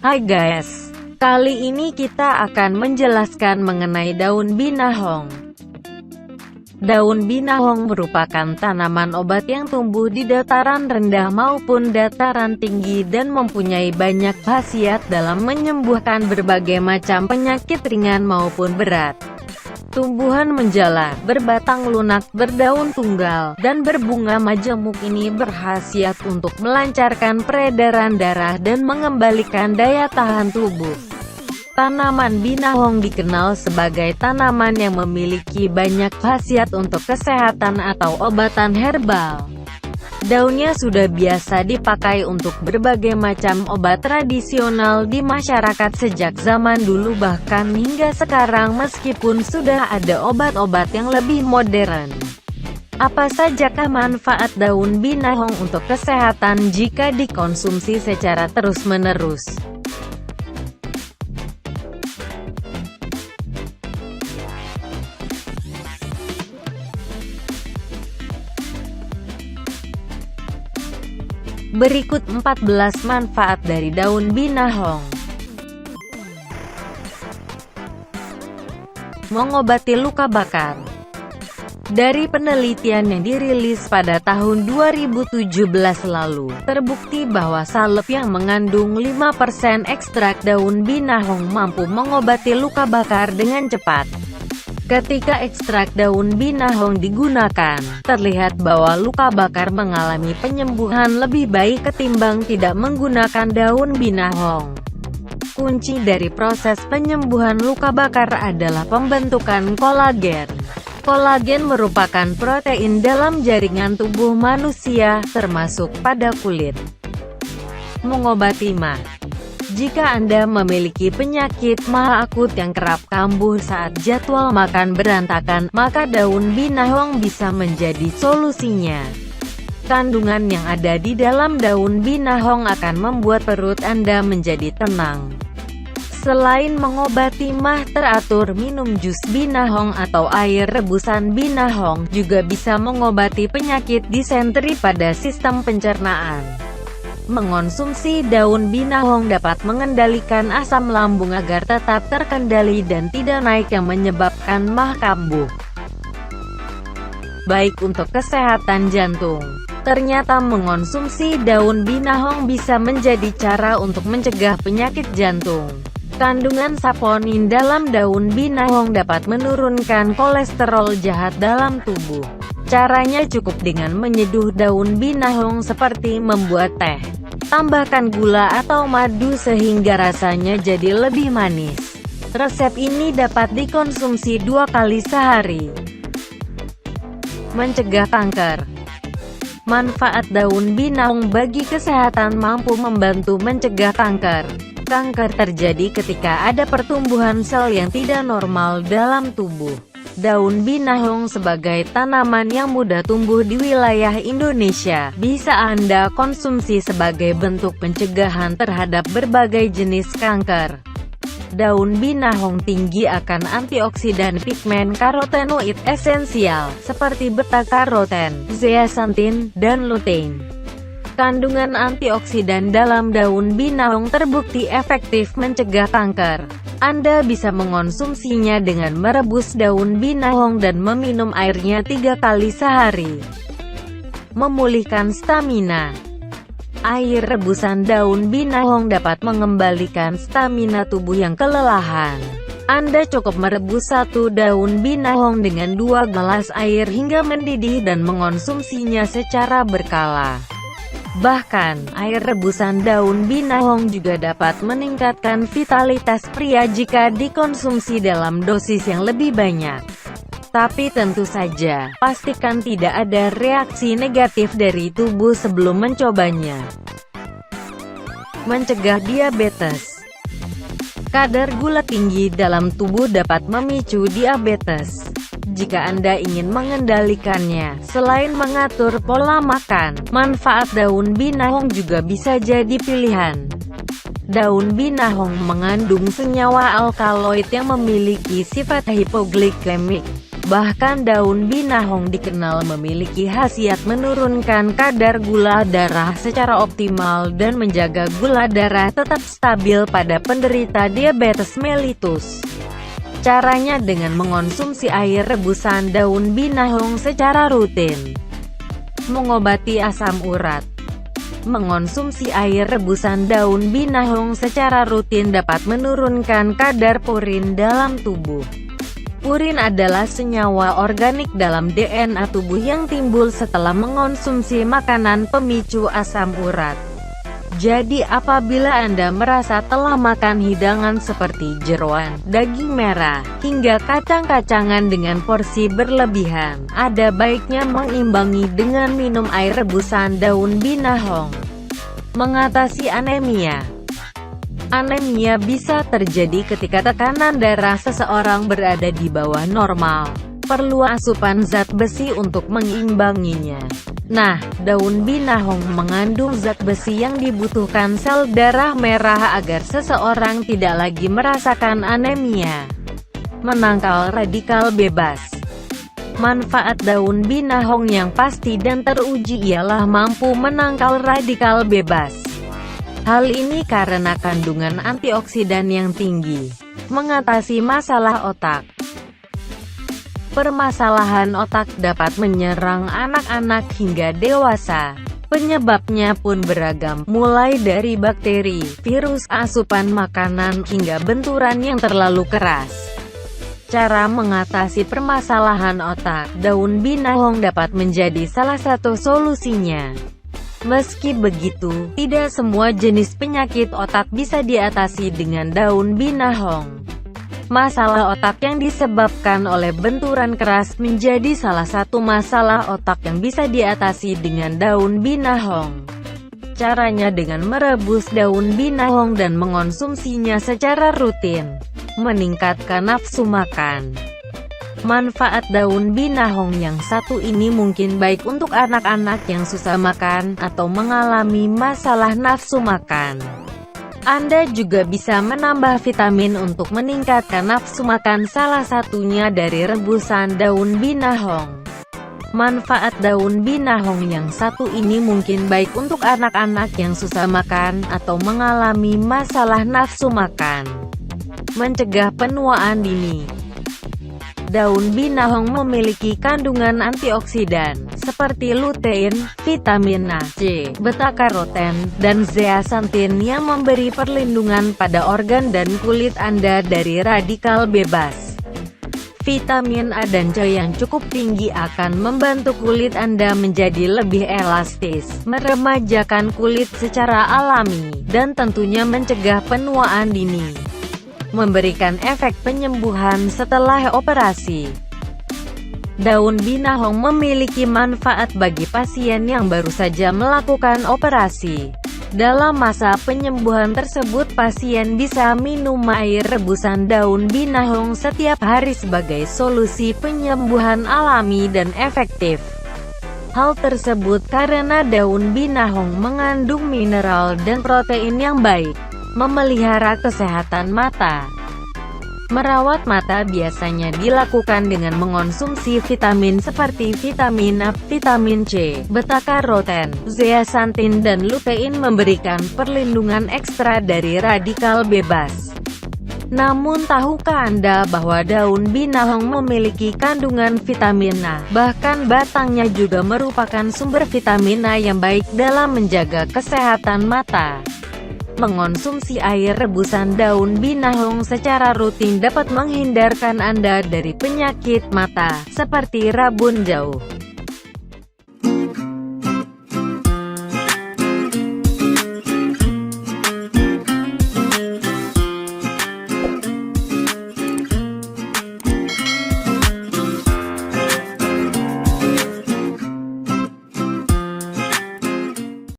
Hai guys, kali ini kita akan menjelaskan mengenai daun binahong. Daun binahong merupakan tanaman obat yang tumbuh di dataran rendah maupun dataran tinggi dan mempunyai banyak khasiat dalam menyembuhkan berbagai macam penyakit ringan maupun berat. Tumbuhan menjala, berbatang lunak, berdaun tunggal, dan berbunga majemuk ini berkhasiat untuk melancarkan peredaran darah dan mengembalikan daya tahan tubuh. Tanaman binahong dikenal sebagai tanaman yang memiliki banyak khasiat untuk kesehatan atau obatan herbal. Daunnya sudah biasa dipakai untuk berbagai macam obat tradisional di masyarakat sejak zaman dulu bahkan hingga sekarang meskipun sudah ada obat-obat yang lebih modern. Apa sajakah manfaat daun binahong untuk kesehatan jika dikonsumsi secara terus-menerus? Berikut 14 manfaat dari daun binahong. Mengobati luka bakar. Dari penelitian yang dirilis pada tahun 2017 lalu, terbukti bahwa salep yang mengandung 5% ekstrak daun binahong mampu mengobati luka bakar dengan cepat. Ketika ekstrak daun binahong digunakan, terlihat bahwa luka bakar mengalami penyembuhan lebih baik ketimbang tidak menggunakan daun binahong. Kunci dari proses penyembuhan luka bakar adalah pembentukan kolagen. Kolagen merupakan protein dalam jaringan tubuh manusia, termasuk pada kulit. Mengobati MAH. Jika Anda memiliki penyakit MAH akut yang kerap kambuh saat jadwal makan berantakan, maka daun binahong bisa menjadi solusinya. Kandungan yang ada di dalam daun binahong akan membuat perut Anda menjadi tenang. Selain mengobati MAH, teratur minum jus binahong atau air rebusan binahong juga bisa mengobati penyakit disenteri pada sistem pencernaan. Mengonsumsi daun binahong dapat mengendalikan asam lambung agar tetap terkendali dan tidak naik yang menyebabkan MAH kambuh. Baik untuk kesehatan jantung. Ternyata mengonsumsi daun binahong bisa menjadi cara untuk mencegah penyakit jantung. Kandungan saponin dalam daun binahong dapat menurunkan kolesterol jahat dalam tubuh. Caranya cukup dengan menyeduh daun binahong seperti membuat teh. Tambahkan gula atau madu sehingga rasanya jadi lebih manis. Resep ini dapat dikonsumsi 2 kali sehari. Mencegah kanker. Manfaat daun binahong bagi kesehatan mampu membantu mencegah kanker. Kanker terjadi ketika ada pertumbuhan sel yang tidak normal dalam tubuh. Daun binahong sebagai tanaman yang mudah tumbuh di wilayah Indonesia, bisa Anda konsumsi sebagai bentuk pencegahan terhadap berbagai jenis kanker. Daun binahong tinggi akan antioksidan pigmen karotenoid esensial, seperti beta-karoten, zeaxanthin, dan lutein. Kandungan antioksidan dalam daun binahong terbukti efektif mencegah kanker. Anda bisa mengonsumsinya dengan merebus daun binahong dan meminum airnya 3 kali sehari. Memulihkan stamina. Air rebusan daun binahong dapat mengembalikan stamina tubuh yang kelelahan. Anda cukup merebus 1 daun binahong dengan 2 gelas air hingga mendidih dan mengonsumsinya secara berkala. Bahkan, air rebusan daun binahong juga dapat meningkatkan vitalitas pria jika dikonsumsi dalam dosis yang lebih banyak. Tapi tentu saja, pastikan tidak ada reaksi negatif dari tubuh sebelum mencobanya. Mencegah diabetes. Kadar gula tinggi dalam tubuh dapat memicu diabetes. Jika Anda ingin mengendalikannya, selain mengatur pola makan, manfaat daun binahong juga bisa jadi pilihan. Daun binahong mengandung senyawa alkaloid yang memiliki sifat hipoglikemik. Bahkan daun binahong dikenal memiliki khasiat menurunkan kadar gula darah secara optimal dan menjaga gula darah tetap stabil pada penderita diabetes mellitus. Caranya dengan mengonsumsi air rebusan daun binahong secara rutin. Mengobati asam urat. Mengonsumsi air rebusan daun binahong secara rutin dapat menurunkan kadar purin dalam tubuh. Purin adalah senyawa organik dalam DNA tubuh yang timbul setelah mengonsumsi makanan pemicu asam urat. Jadi apabila Anda merasa telah makan hidangan seperti jeroan, daging merah, hingga kacang-kacangan dengan porsi berlebihan, ada baiknya mengimbangi dengan minum air rebusan daun binahong. Mengatasi anemia. Anemia bisa terjadi ketika tekanan darah seseorang berada di bawah normal. Perlu asupan zat besi untuk mengimbanginya. Nah, daun binahong mengandung zat besi yang dibutuhkan sel darah merah agar seseorang tidak lagi merasakan anemia. Menangkal radikal bebas. Manfaat daun binahong yang pasti dan teruji ialah mampu menangkal radikal bebas. Hal ini karena kandungan antioksidan yang tinggi. Mengatasi masalah otak. Permasalahan otak dapat menyerang anak-anak hingga dewasa. Penyebabnya pun beragam, mulai dari bakteri, virus, asupan makanan, hingga benturan yang terlalu keras. Cara mengatasi permasalahan otak, daun binahong dapat menjadi salah satu solusinya. Meski begitu, tidak semua jenis penyakit otak bisa diatasi dengan daun binahong. Masalah otak yang disebabkan oleh benturan keras menjadi salah satu masalah otak yang bisa diatasi dengan daun binahong. Caranya dengan merebus daun binahong dan mengonsumsinya secara rutin. Meningkatkan nafsu makan. Manfaat daun binahong yang satu ini mungkin baik untuk anak-anak yang susah makan atau mengalami masalah nafsu makan. Anda juga bisa menambah vitamin untuk meningkatkan nafsu makan, salah satunya dari rebusan daun binahong. Manfaat daun binahong yang satu ini mungkin baik untuk anak-anak yang susah makan atau mengalami masalah nafsu makan. Mencegah penuaan dini. Daun binahong memiliki kandungan antioksidan, seperti lutein, vitamin A, C, beta-karoten, dan zeaxanthin yang memberi perlindungan pada organ dan kulit Anda dari radikal bebas. Vitamin A dan C yang cukup tinggi akan membantu kulit Anda menjadi lebih elastis, meremajakan kulit secara alami, dan tentunya mencegah penuaan dini. Memberikan efek penyembuhan setelah operasi. Daun binahong memiliki manfaat bagi pasien yang baru saja melakukan operasi. Dalam masa penyembuhan tersebut, pasien bisa minum air rebusan daun binahong setiap hari sebagai solusi penyembuhan alami dan efektif. Hal tersebut karena daun binahong mengandung mineral dan protein yang baik. Memelihara kesehatan mata. Merawat mata biasanya dilakukan dengan mengonsumsi vitamin seperti vitamin A, vitamin C, beta-karoten, zeaxanthin dan lutein memberikan perlindungan ekstra dari radikal bebas. Namun tahukah Anda bahwa daun binahong memiliki kandungan vitamin A? Bahkan batangnya juga merupakan sumber vitamin A yang baik dalam menjaga kesehatan mata. Mengonsumsi air rebusan daun binahong secara rutin dapat menghindarkan Anda dari penyakit mata, seperti rabun jauh.